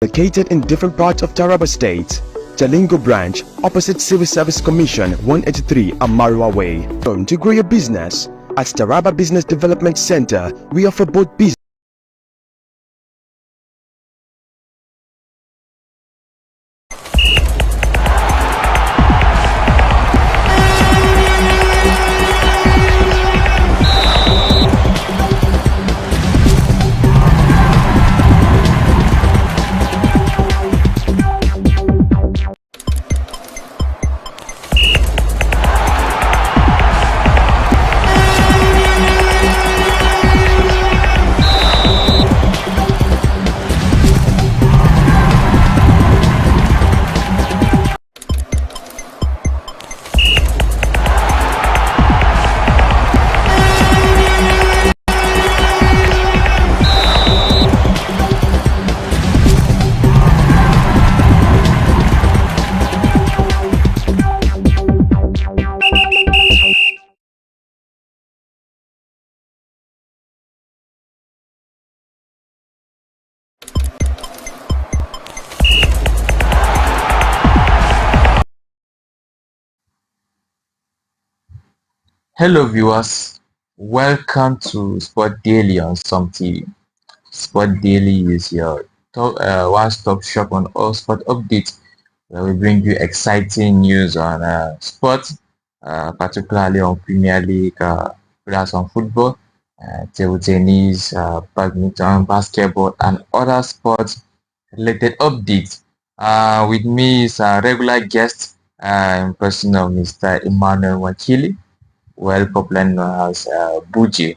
Located in different parts of Taraba State. Jalingo branch, opposite Civil Service Commission 183 Amarua Way. To grow your business, at Taraba Business Development Center, we offer both business. Hello viewers, welcome to Sport Daily on SUMTV. Sport Daily is your one-stop shop on all sport updates, where we bring you exciting news on sports, particularly on Premier League, players on football, table tennis, badminton, basketball, and other sports-related updates. With me is a regular guest in person of Mr. Emmanuel Wakili, well popular known as Buji.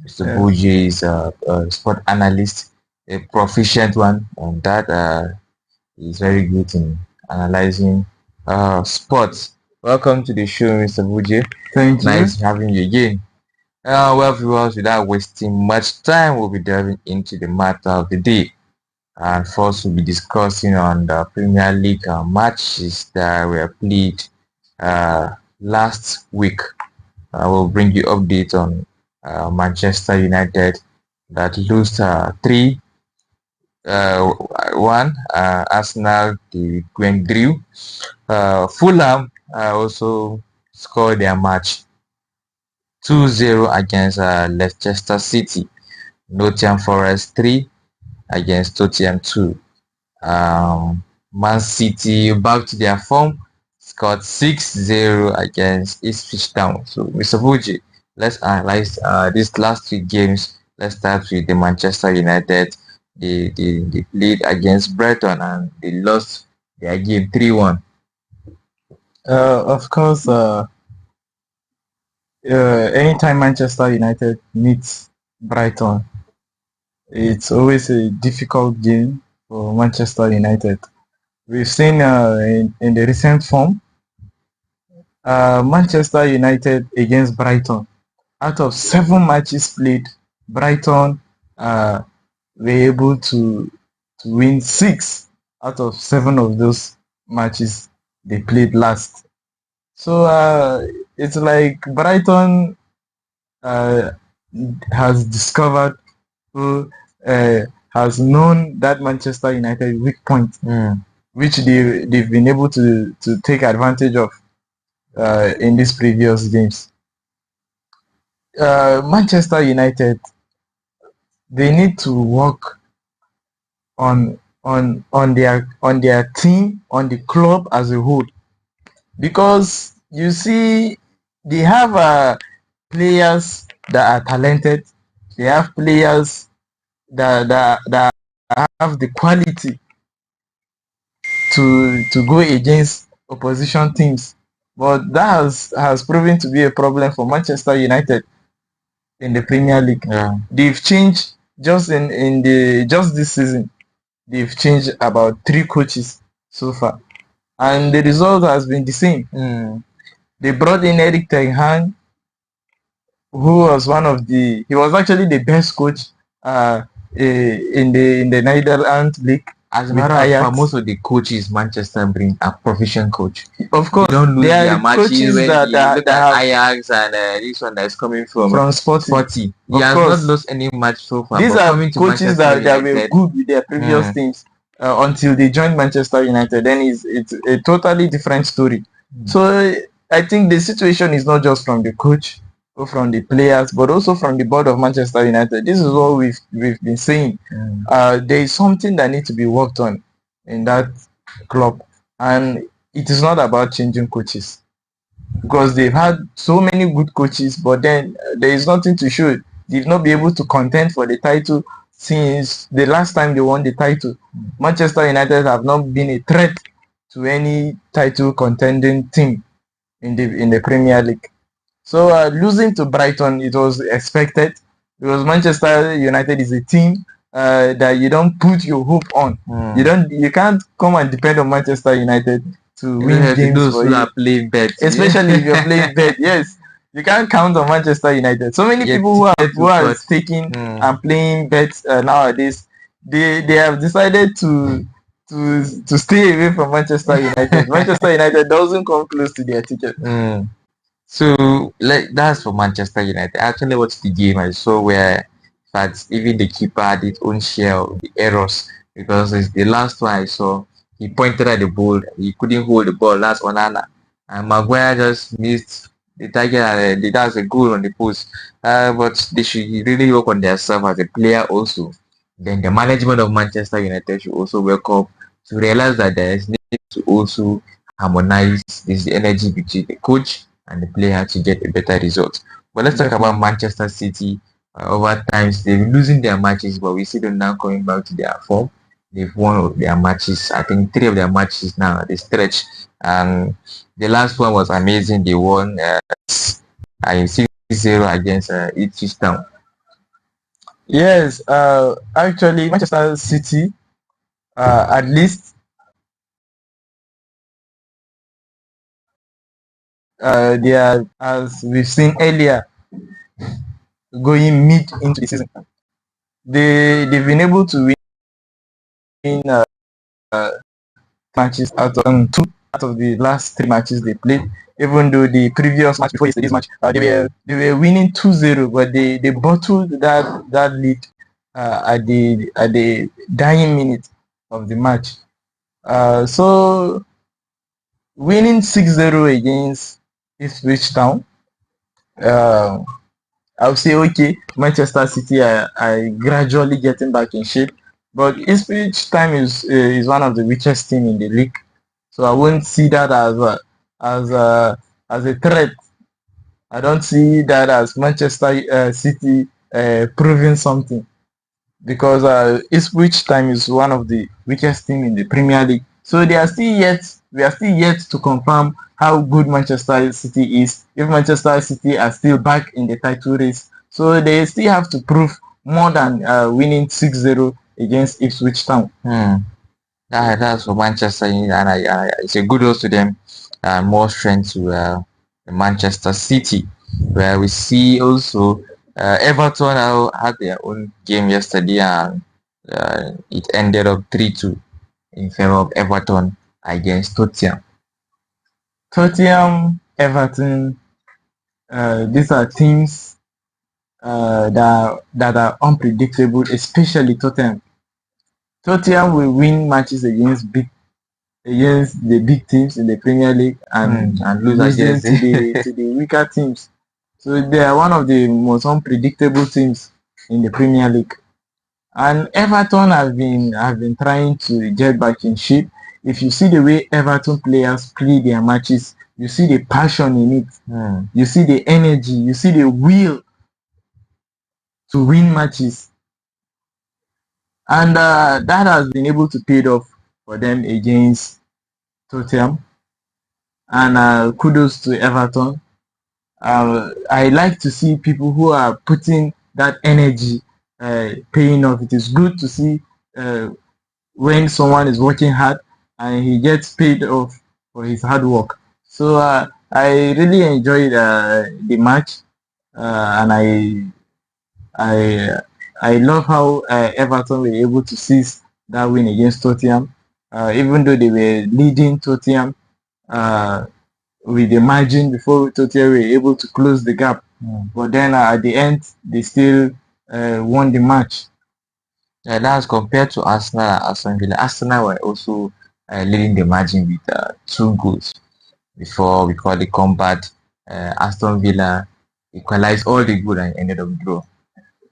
Mr. Yes. Buji is a sport analyst, a proficient one, and that is very good in analyzing sports. Welcome to the show, Mr. Buji. Thank you. Nice having you again. Well, viewers, without wasting much time, we'll be diving into the matter of the day. And first, we'll be discussing on the Premier League matches that were played last week. I will bring you updates on Manchester United that lost 3-1. Arsenal, they went drew. Fulham also scored their match 2-0 against Leicester City. Nottingham Forest 3 against Tottenham 2. Man City back to their form, scored 6-0 against Ipswich Town. So, Mr. Buji, let's analyze these last 3 games. Let's start with the Manchester United. They played against Brighton and they lost their game 3-1. Of course, anytime Manchester United meets Brighton, it's always a difficult game for Manchester United. We've seen in the recent form, Manchester United against Brighton. Out of 7 matches played, Brighton were able to win 6 out of 7 of those matches they played last. So it's like Brighton has discovered, has known that Manchester United weak point, which they've been able to take advantage of in these previous games. Manchester United, they need to work on their team, on the club as a whole, because you see they have players that are talented, they have players that have the quality to go against opposition teams, but that has proven to be a problem for Manchester United in the Premier League. They've changed just this season. They've changed about 3 coaches so far, and the result has been the same. They brought in Erik ten Hag, who was he was actually the best coach in the Netherlands league. As a matter of fact, most of the coaches Manchester bring a proficient coach. Of course, you don't lose there their are matches coaches when that you look at have Ajax and this one that is coming from Sporting. He has not lost any match so far. These but are coming to coaches Manchester that were United, good with their previous teams. until they joined Manchester United. Then it's a totally different story. So I think the situation is not just from the coach or from the players, but also from the board of Manchester United. This is what we've been saying. There is something that needs to be worked on in that club, and it is not about changing coaches, because they've had so many good coaches, but then there is nothing to show. They've not been able to contend for the title since the last time they won the title. Manchester United have not been a threat to any title contending team in the Premier League. So losing to Brighton, it was expected, because Manchester United is a team that you don't put your hope on. You can't come and depend on Manchester United to win games those for who you, are playing bets, especially if you're playing bet. Yes, you can't count on Manchester United. So many people who are taking and playing bets nowadays, they have decided to stay away from Manchester United. Manchester United doesn't come close to their ticket. So like that's for Manchester United. I actually watched the game. I saw where, in fact, even the keeper had his own share of the errors, because it's the last one I saw. He pointed at the ball. He couldn't hold the ball. That's Onana, and Maguire just missed the target. And that's a goal on the post. But they should really work on themselves as a player also. Then the management of Manchester United should also wake up to realize that there is need to also harmonize this energy between the coach and the player to get a better result. But let's talk about Manchester City. Over times, they've been losing their matches, but we see them now coming back to their form. They've won their matches. I think 3 of their matches now, they stretch. And the last one was amazing. They won 6-0 against Ipswich Town. Yes, actually, Manchester City, at least they are, as we've seen earlier, going mid into the season. They've been able to win matches out of 2 out of the last 3 matches they played. Even though the previous match before yesterday's match, they were winning 2-0, but they bottled that lead at the dying minute of the match. So winning 6-0 against Ipswich Town, I would say, okay, Manchester City are gradually getting back in shape, but Ipswich Town is one of the weakest team in the league, so I wouldn't see that as a threat. I don't see that as Manchester City proving something, because Ipswich Town is one of the weakest team in the Premier League. So we are still yet to confirm how good Manchester City is, if Manchester City are still back in the title race. So they still have to prove more than winning 6-0 against Ipswich Town. That's for Manchester United, and it's a good to them. More strength to Manchester City, where we see also Everton had their own game yesterday, and it ended up 3-2 in favor of Everton against Tottenham. Everton, these are teams that are unpredictable, especially Tottenham. Tottenham will win matches against the big teams in the Premier League and lose against to the weaker teams. So they are one of the most unpredictable teams in the Premier League. And Everton have been trying to get back in shape. If you see the way Everton players play their matches, you see the passion in it. You see the energy. You see the will to win matches. And that has been able to pay off for them against Tottenham. And kudos to Everton. I like to see people who are putting that energy paying off. It is good to see when someone is working hard and he gets paid off for his hard work. So I really enjoyed the match, and I love how Everton were able to seize that win against Tottenham, even though they were leading Tottenham with the margin before Tottenham were able to close the gap. But then at the end, they still won the match. That's compared to Arsenal and Aston Villa. Arsenal were also leading the margin with 2 goals before we call the combat. Aston Villa equalized all the goal and ended up draw.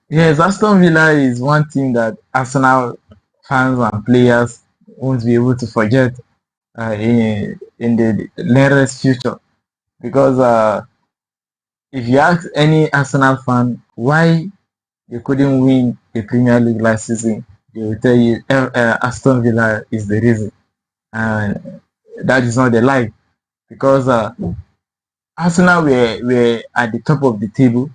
Yes, Aston Villa is one team that Arsenal fans and players won't be able to forget in the nearest future, because if you ask any Arsenal fan why they couldn't win the Premier League last season, they will tell you Aston Villa is the reason, and that is not the lie, because Arsenal were at the top of the table.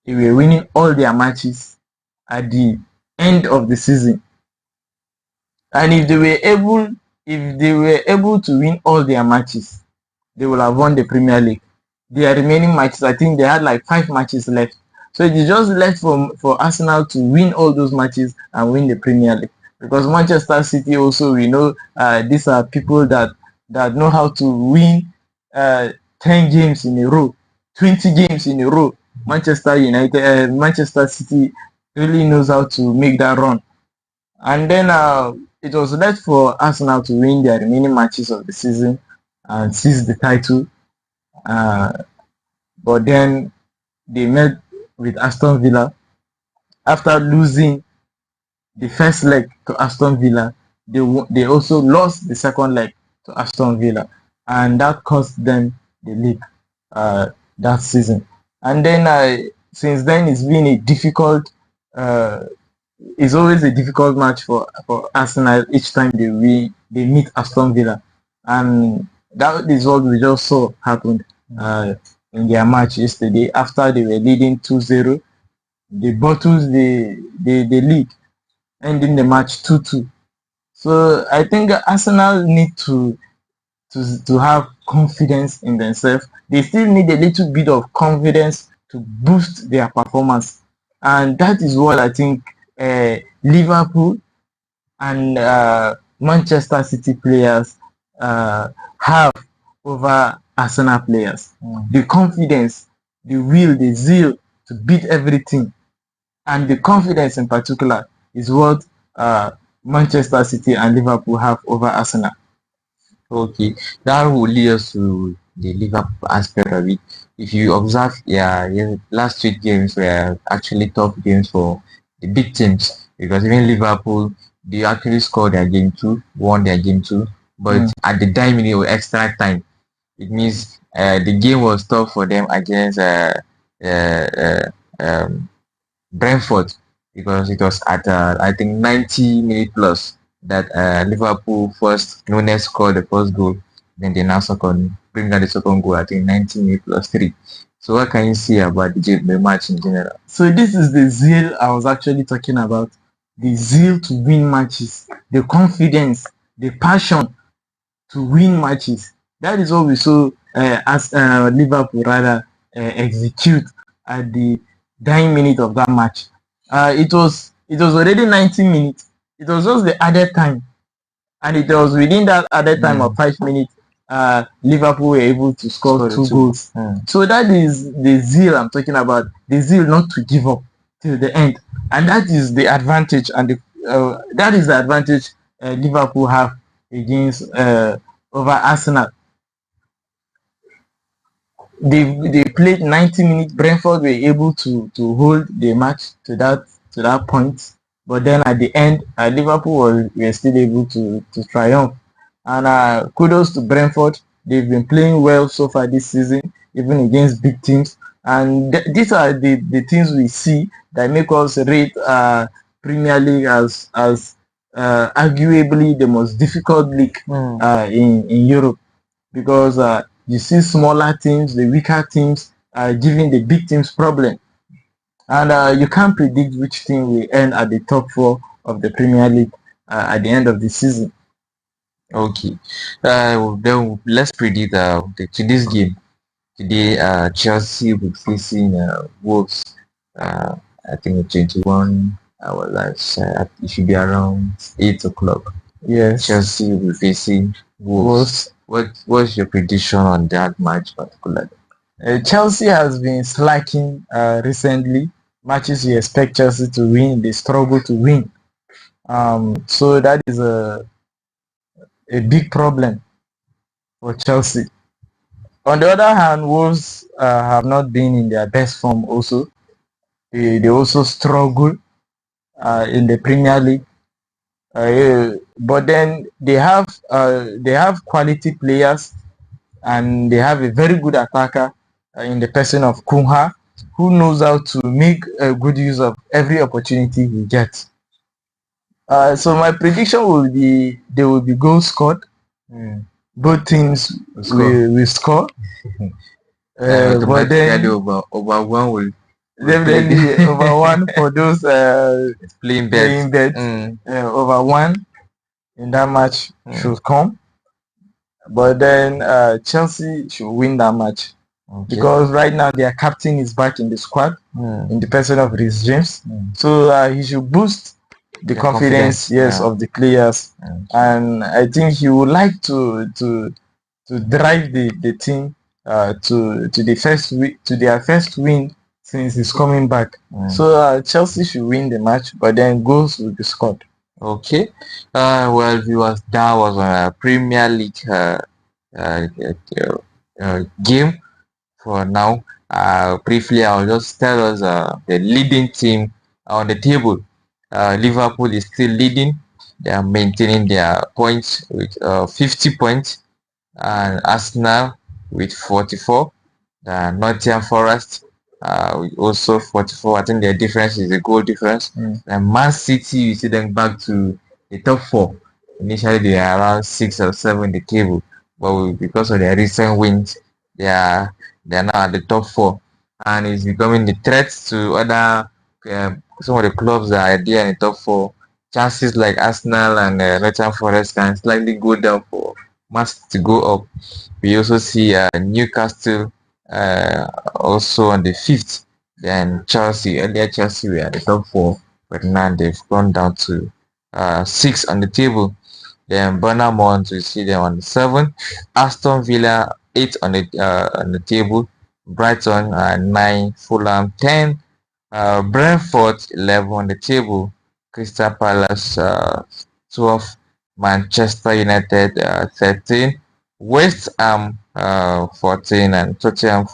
They were winning all their matches at the end of the season, and if they were able to win all their matches, they will have won the Premier League. Their remaining matches, I think they had like 5 matches left. So it is just left for Arsenal to win all those matches and win the Premier League. Because Manchester City also, we know these are people that know how to win 10 games in a row, 20 games in a row. Manchester City really knows how to make that run. And then it was left for Arsenal to win their remaining matches of the season and seize the title. But then they met with Aston Villa. After losing the first leg to Aston Villa, they also lost the second leg to Aston Villa, and that cost them the league that season. And then since then, it's been a difficult. It's always a difficult match for Arsenal each time they meet Aston Villa, and that is what we just saw happened in their match yesterday. After they were leading 2-0, they bottled the lead, ending the match 2-2. So I think Arsenal need to have confidence in themselves. They still need a little bit of confidence to boost their performance, and that is what I think Liverpool and Manchester City players have over Arsenal players. The confidence, the will, the zeal to beat everything, and the confidence in particular is what Manchester City and Liverpool have over Arsenal. Okay, that will lead us to the Liverpool aspect of it. If you observe, last 3 games were actually tough games for the big teams, because even Liverpool, they actually scored their game 2, won their game 2, but at the dying minute or extra time, it means the game was tough for them against Brentford, because it was at I think 90 minutes plus that Liverpool first Nunes scored the first goal, then they now bring out the second goal, I think 90 minutes plus 3. So what can you say about the match in general? So this is the zeal I was actually talking about. The zeal to win matches, the confidence, the passion to win matches. That is what we saw as Liverpool rather execute at the dying minute of that match. It was already 90 minutes. It was just the added time, and it was within that added time of 5 minutes. Liverpool were able to score 2 goals. So that is the zeal I'm talking about. The zeal not to give up till the end, and that is the advantage, and that is the advantage Liverpool have against over Arsenal. They played 90 minutes. Brentford were able to hold the match to that point, but then at the end, Liverpool were still able to triumph. And kudos to Brentford. They've been playing well so far this season, even against big teams. And these are the things we see that make us rate Premier League as arguably the most difficult league in Europe, because you see smaller teams, the weaker teams, giving the big teams problem, and you can't predict which team will end at the top 4 of the Premier League at the end of the season. Okay, then let's predict to this game. Today, Chelsea will be facing Wolves. I think 21 hours. It should be around 8 o'clock. Yes. Chelsea will be facing Wolves. What's your prediction on that match particularly? Chelsea has been slacking recently. matches you expect Chelsea to win, they struggle to win. So that is a big problem for Chelsea. On the other hand, Wolves have not been in their best form also. They also struggle in the Premier League. But then they have quality players, and they have a very good attacker in the person of Kunha, who knows how to make good use of every opportunity he gets. So my prediction will be there will be goals scored. Both teams will score. But then over one will definitely over one for those playing bets. Over one in that match should come. But then Chelsea should win that match. Because right now their captain is back in the squad in the person of Reece James. So he should boost the confidence of the players. And I think he would like to drive the team to their first win since he's coming back. So Chelsea should win the match, but then goals will be scored. Okay. Well, viewers, that was a Premier League game. For now, briefly, I'll just tell us the leading team on the table. Liverpool is still leading. They are maintaining their points with 50 points, and Arsenal with 44. Nottingham Forest with also 44. I think their difference is a goal difference. And Man City, you see them back to the top 4. Initially, they are around 6 or 7 in the table, but because of their recent wins, they are now at the top 4, and it's becoming the threat to other some of the clubs that are there in the top 4. Chances like Arsenal and Nottingham Forest can slightly go down for Man City to go up. We also see Newcastle also on the 5th. Then Chelsea, earlier Chelsea were at the top 4, but now they've gone down to 6 on the table. Then Bournemouth, we see them on the 7th. Aston Villa 8 on the table. Brighton 9. Fulham 10. Brentford 11 on the table. Crystal Palace 12. Manchester United 13. West Ham 14, and Tottenham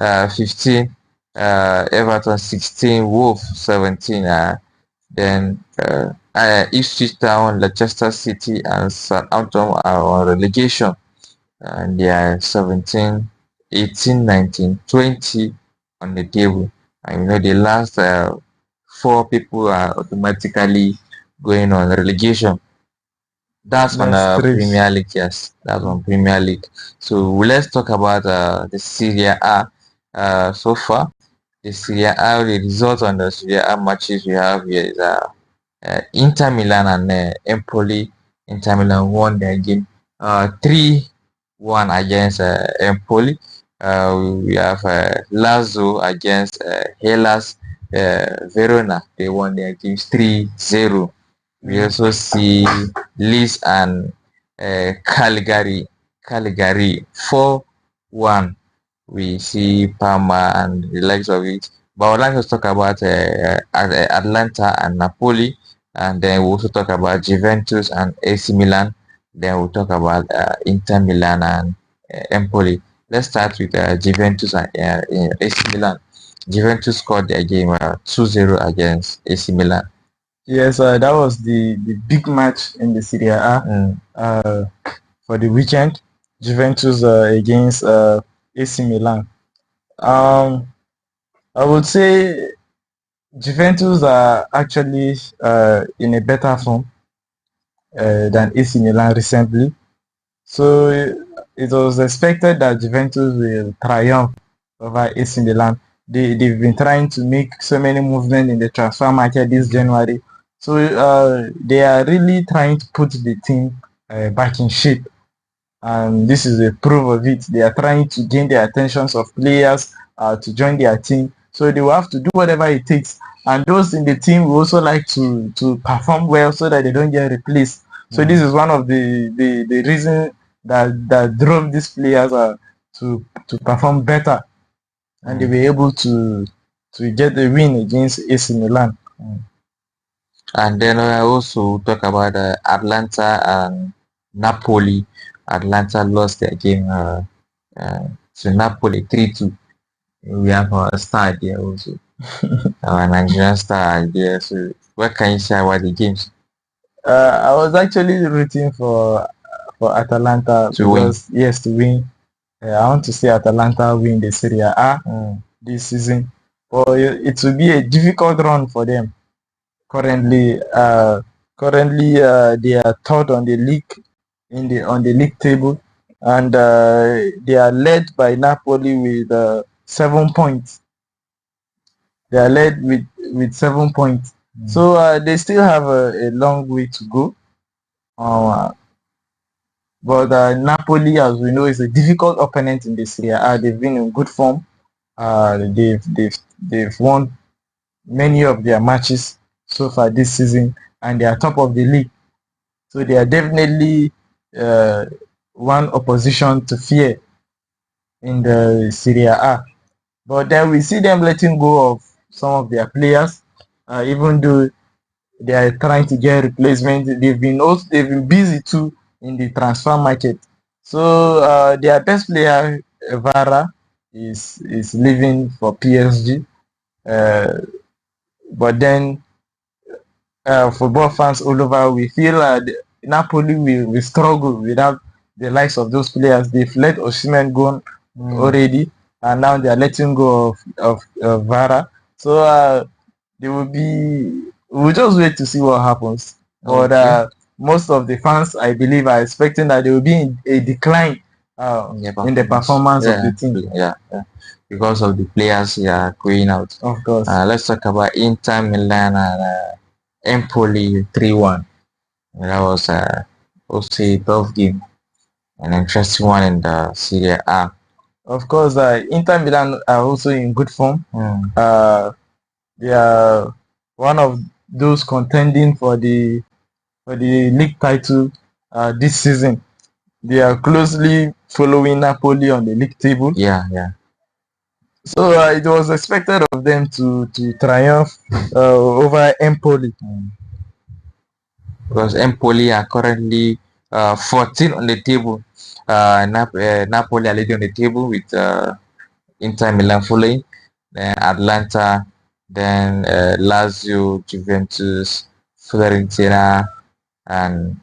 15. Everton 16. Wolves 17. Then Ipswich Town, Leicester City, and Southampton are on relegation, and they are 17, 18, 19, 20 on the table. And the last 4 people are automatically going on relegation. That's on the Premier League. Yes, that's on Premier League. So let's talk about the Serie A. So far, the Serie A, the results on the Serie A matches we have here is Inter Milan and Empoli. Inter Milan won their game 3-1 against Empoli. We have Lazio against Hellas Verona. They won their games 3-0. We also see Lis and Cagliari 4-1. We see Parma and the likes of it. But I would like to talk about Atlanta and Napoli, and then we'll also talk about Juventus and AC Milan. Then we'll talk about Inter Milan and Empoli. Let's start with Juventus and AC Milan. Juventus scored their game 2-0 against AC Milan. Yes, that was the big match in the Serie A for the weekend. Juventus against AC Milan. I would say Juventus are actually in a better form than AC Milan recently. So it was expected that Juventus will triumph over AC Milan. They've been trying to make so many movements in the transfer market this January. So they are really trying to put the team back in shape. And this is a proof of it. They are trying to gain the attentions of players to join their team. So they will have to do whatever it takes. And those in the team will also like to perform well so that they don't get replaced. So this is one of the reasons that drove these players to perform better. And they were able to to get a win against AC Milan. And then I also talk about Atlanta and Napoli. Atlanta lost their game to Napoli 3-2. We have our star there also. Our Nigerian star there. So what can you say about the games? I was actually rooting for Atalanta To win. yes, to win. I want to see Atalanta win the Serie A this season. But it will be a difficult run for them. Currently, they are third on the league on the league table, and they are led by Napoli with 7 points. They are led with 7 points. So they still have a long way to go. But Napoli, as we know, is a difficult opponent in the Serie A. They've been in good form. They've won many of their matches so far this season, and they are top of the league. So they are definitely one opposition to fear in the Serie A. But then we see them letting go of some of their players, even though they are trying to get replacement. They've been busy too in the transfer market. So their best player, Vara, is leaving for PSG. But then football fans all over, we feel Napoli will struggle without the likes of those players. They've let Osimhen go already, and now they are letting go of Vara. So they will be. We'll just wait to see what happens. But most of the fans, I believe, are expecting that there will be a decline in the performance of the team. Yeah, because of the players going out. Of course. Let's talk about Inter Milan and Empoli 3-1. That was also a tough game, an interesting one in the Serie A. Of course, Inter Milan are also in good form. They are one of those contending for the league title this season. They are closely following Napoli on the league table. Yeah. So it was expected of them to triumph over Empoli. Because Empoli are currently 14 on the table. Napoli are leading on the table with Inter Milan following, then Atlanta, then Lazio, Juventus, Fiorentina, and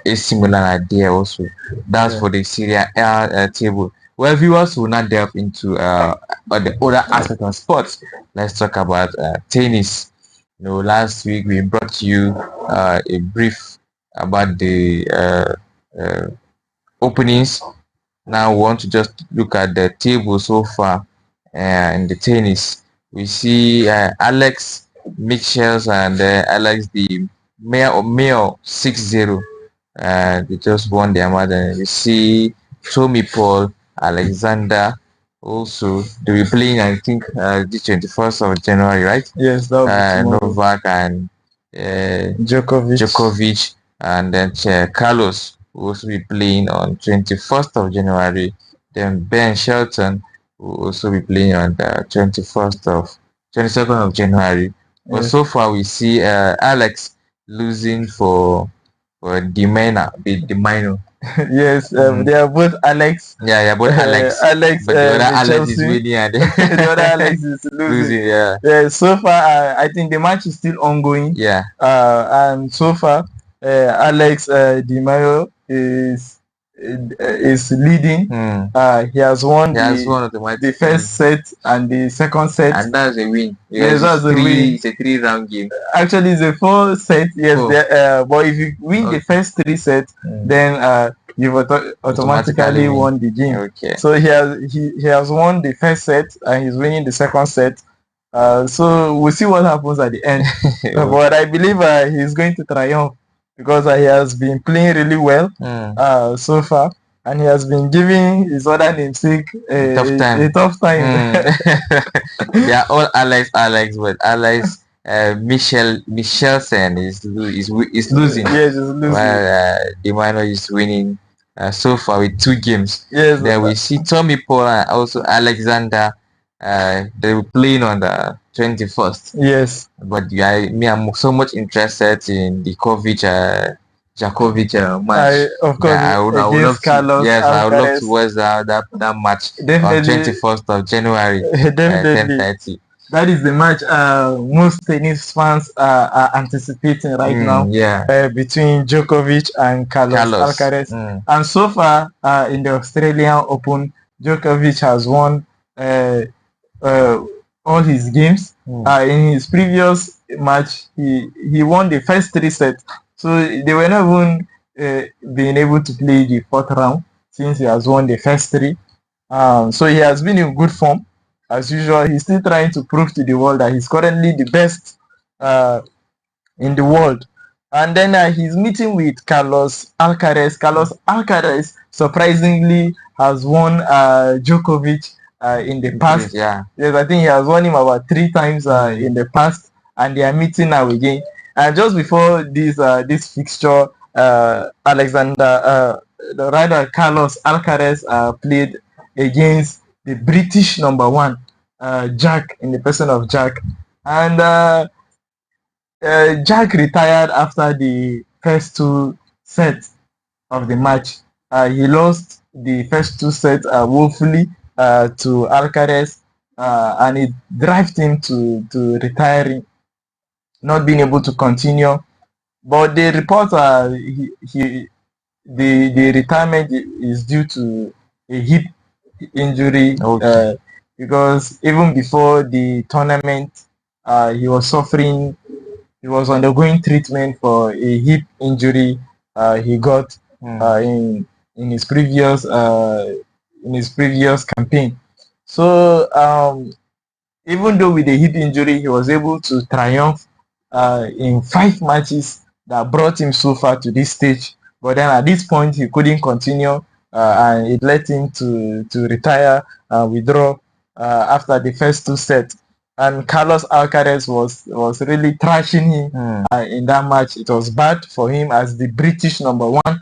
AC Milan are there also. That's for the Serie A table. Well, viewers will not delve into the other aspect of sports. Let's talk about tennis. Last week we brought you a brief about the openings. Now we want to just look at the table so far in the tennis. We see Alex Michels and Alex the male 6-0. They just won their match. And we see Tommy Paul, Alexander. Also, they will be playing, I think, the 21st of January, right? Yes, that will be Novak and Djokovic, and then Carlos will also be playing on 21st of January. Then Ben Shelton will also be playing on the 22nd of January. But so far, we see Alex losing for Demina. Yes, they are both Alex. Yeah, both Alex. Alex, but the other Alex Chelsea. is winning and the other Alex is losing. Yeah. So far, I think the match is still ongoing. Yeah. And so far, Alex Di Maio is leading. He has won the first set and the second set, and that's a win. Yes, that's a win. It's a 3-round game. Actually, it's a 4 set. Yes, but if you win the first 3 sets, then you've automatically won the game. Okay. So he has won the first set and he's winning the second set. So we'll see what happens at the end. But I believe he's going to triumph because he has been playing really well so far, and he has been giving his other namesake a tough time. They are all Alex, but Alex Michelsen is losing. Yes, he's losing. While Demino is winning so far with 2 games. Yes. Then we see Tommy Paul and also Alexander they will playing on the 21st. Yes. But I'm so much interested in the Kovic, Djokovic match. Of course, I would love against to. Carlos Yes, I would love to Alcaraz. watch that match on Definitely, 21st of January, definitely. 10:30. That is the match most tennis fans are anticipating right now. Yeah, Between Djokovic and Carlos Carlos. Alcaraz. And so far, in the Australian Open, Djokovic has won uh, uh, all his games. In his previous match, he won the first 3 sets. So they were not even being able to play the fourth round since he has won the first three. So he has been in good form. As usual, he's still trying to prove to the world that he's currently the best in the world. And then he's meeting with Carlos Alcaraz. Carlos Alcaraz surprisingly has won Djokovic in the past. Yeah. Yes, I think he has won him about 3 times in the past, and they are meeting now again. And just before this fixture, Carlos Alcaraz played against the British number one, Jack, in the person of Jack, and Jack retired after the first 2 sets of the match. He lost the first 2 sets woefully to Alcaraz, and it drove him to retiring, not being able to continue. But the report the retirement is due to a hip injury. Okay. Because even before the tournament, he was suffering. He was undergoing treatment for a hip injury he got in his previous campaign. So even though with a hip injury, he was able to triumph in 5 matches that brought him so far to this stage. But then at this point, he couldn't continue, and it led him to retire and withdraw after the first 2 sets. And Carlos Alcaraz was really thrashing him in that match. It was bad for him as the British number one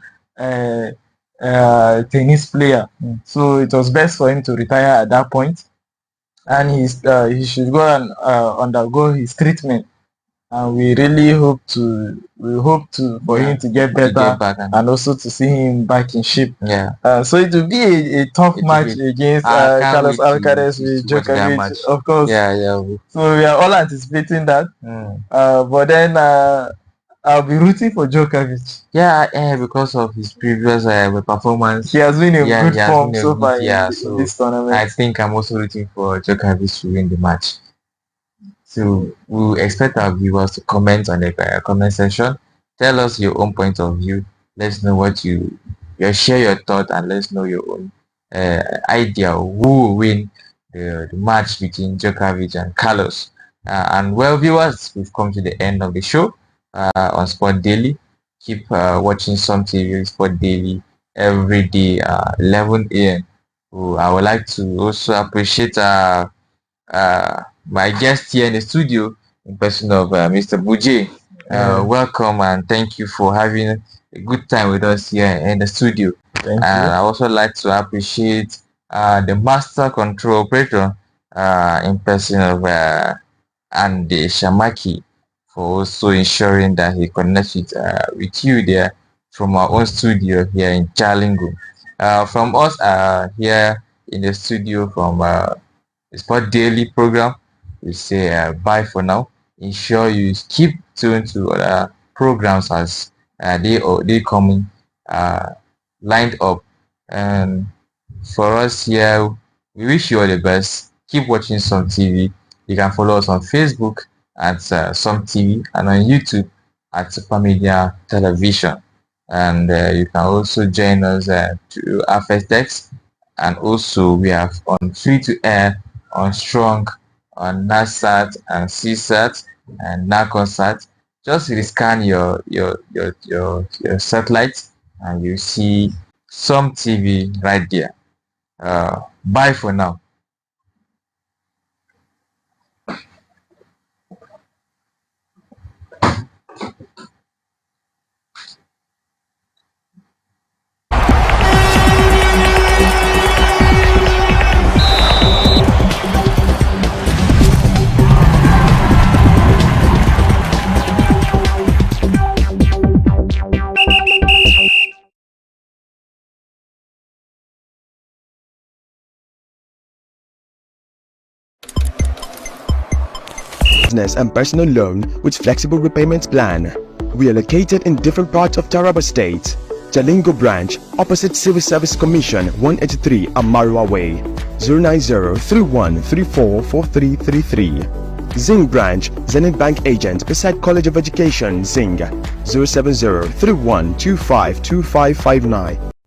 tennis player. So it was best for him to retire at that point, and he should go and undergo his treatment. And we really hope for him to get better and also to see him back in shape. Yeah. So it will be a tough match against Carlos Alcaraz with Djokovic, of course. Yeah. So we are all anticipating that. But then I'll be rooting for Djokovic. Yeah, because of his previous performance. He has been in good form so far in this tournament. I think I'm also rooting for Djokovic to win the match. So we expect our viewers to comment on the comment section. Tell us your own point of view. Let's know what you share your thought, and let's know your own idea who will win the match between Djokovic and Carlos. And well, viewers, we've come to the end of the show on Sport Daily. Keep watching SUMTV Sport Daily every day 11 a.m. I would like to also appreciate my guest here in the studio, in person of Mr. Buje. Welcome, and thank you for having a good time with us here in the studio. Thank you. I also like to appreciate the master control operator in person of Andy Shamaki, for also ensuring that he connects with you there from our own studio here in Jalingo. From us here in the studio from the Sport Daily program, we say bye for now. Ensure you keep tuned to other programs as they coming lined up. And for us here, we wish you all the best. Keep watching SUMTV. You can follow us on Facebook at SUMTV and on YouTube at Super Media Television. And you can also join us to FSDex, and also we have on free to air, on Strong, on NASAT and CSAT and NACOSAT. Just scan your satellite and you see SUMTV right there. Bye for now. business and personal loan with flexible repayment plan. We are located in different parts of Taraba State. Jalingo branch, opposite Civil Service Commission, 183 Amarua Way, 090-3134-4333. Zing branch, Zenith Bank agent beside College of Education, Zing, 070-3125-2559.